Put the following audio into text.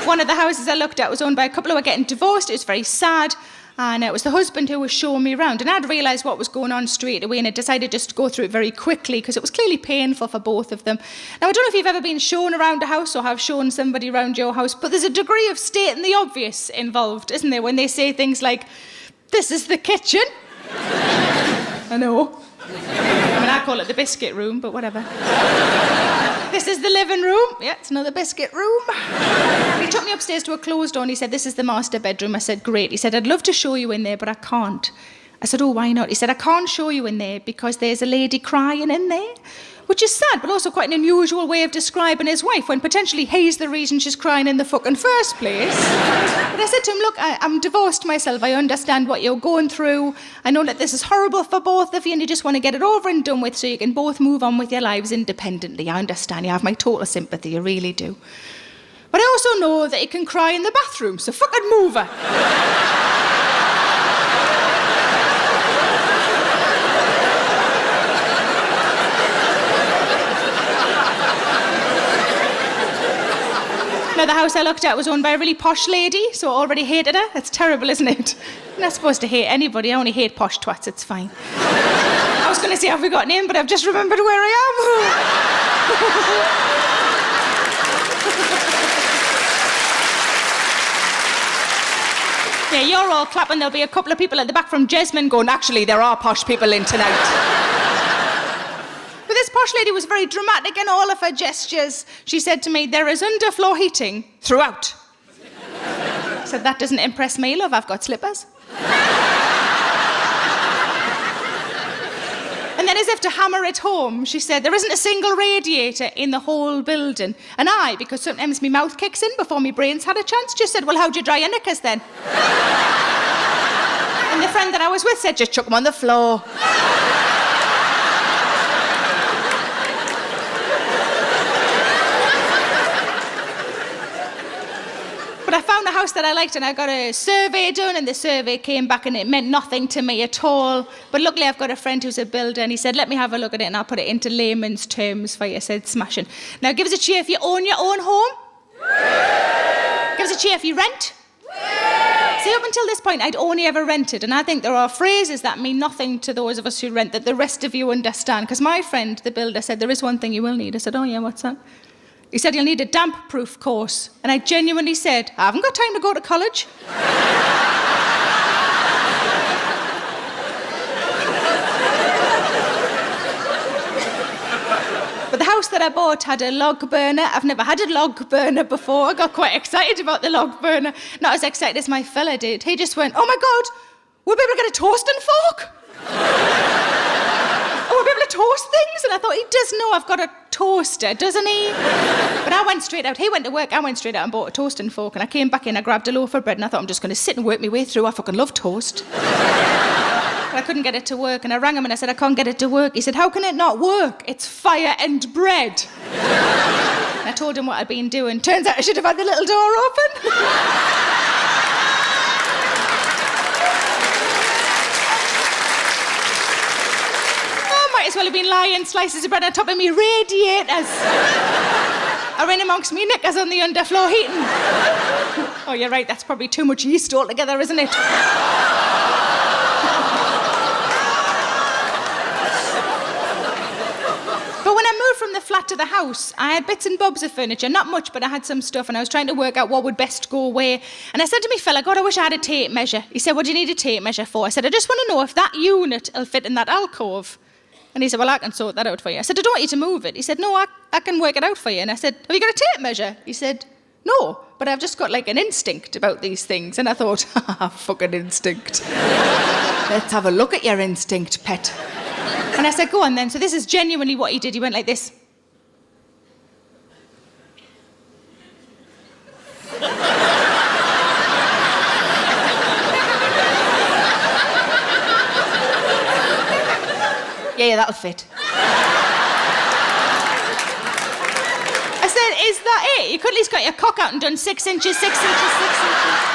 One of the houses I looked at was owned by a couple who were getting divorced. It was very sad. And it was the husband who was showing me around. And I'd realised what was going on straight away, and I decided just to go through it very quickly because it was clearly painful for both of them. Now, I don't know if you've ever been shown around a house or have shown somebody around your house, but there's a degree of stating the obvious involved, isn't there, when they say things like, "This is the kitchen." I know. I mean, I call it the biscuit room, but whatever. "This is the living room." Yeah, it's another biscuit room. He took me upstairs to a closed door and he said, "This is the master bedroom." I said, "Great." He said, "I'd love to show you in there, but I can't." I said, "Oh, why not?" He said, "I can't show you in there because there's a lady crying in there." Which is sad, but also quite an unusual way of describing his wife, when potentially he's the reason she's crying in the fucking first place. But I said to him, "Look, I'm divorced myself. I understand what you're going through. I know that this is horrible for both of you and you just want to get it over and done with so you can both move on with your lives independently. I understand. You have my total sympathy. You really do. But I also know that you can cry in the bathroom, so fucking move her." Now, the house I looked at was owned by a really posh lady, so I already hated her. That's terrible, isn't it? I'm not supposed to hate anybody. I only hate posh twats. It's fine. I was going to say, have we got an in, but I've just remembered where I am. Yeah, you're all clapping. There'll be a couple of people at the back from Jesmond going, "Actually, there are posh people in tonight." But this posh lady was very dramatic in all of her gestures. She said to me, "There is underfloor heating throughout." I said, "That doesn't impress me, love. I've got slippers." And then, as if to hammer it home, she said, "There isn't a single radiator in the whole building." And I, because sometimes my mouth kicks in before my brain's had a chance, just said, "Well, how'd you dry your knickers then?" And the friend that I was with said, "Just chuck them on the floor." But I found a house that I liked and I got a survey done and the survey came back and it meant nothing to me at all. But luckily I've got a friend who's a builder and he said, "Let me have a look at it and I'll put it into layman's terms for you." I said, "Smashing." Now give us a cheer if you own your own home. Give us a cheer if you rent. See, up until this point I'd only ever rented, and I think there are phrases that mean nothing to those of us who rent that the rest of you understand. Because my friend, the builder, said, "There is one thing you will need." I said, "Oh yeah, what's that?" He said, "You'll need a damp-proof course." And I genuinely said, "I haven't got time to go to college." But the house that I bought had a log burner. I've never had a log burner before. I got quite excited about the log burner. Not as excited as my fella did. He just went, "Oh my God, we'll be able to get a toasting fork." "Oh, we'll be able to toast things?" And I thought, he does know I've got a toaster, doesn't he? But I went straight out. He went to work, I went straight out and bought a toasting fork. And I came back in, I grabbed a loaf of bread and I thought, I'm just going to sit and work my way through. I fucking love toast. But I couldn't get it to work. And I rang him and I said, "I can't get it to work." He said, "How can it not work? It's fire and bread." And I told him what I'd been doing. Turns out I should have had the little door open. Might as well have been lying slices of bread on top of me radiators. Are in amongst me knickers on the underfloor heating. Oh, you're right, that's probably too much yeast altogether, isn't it? But when I moved from the flat to the house, I had bits and bobs of furniture, not much, but I had some stuff, and I was trying to work out what would best go where. And I said to me fella, "God, I wish I had a tape measure." He said, "What do you need a tape measure for?" I said, "I just want to know if that unit will fit in that alcove." And he said, "Well, I can sort that out for you." I said, "I don't want you to move it." He said, "No, I can work it out for you." And I said, "Have you got a tape measure?" He said, "No, but I've just got like an instinct about these things." And I thought, fucking instinct. Let's have a look at your instinct, pet. And I said, "Go on then." So this is genuinely what he did. He went like this. Yeah, that'll fit. I said, "Is that it? You could at least got your cock out and done 6 inches, 6 inches, 6 inches."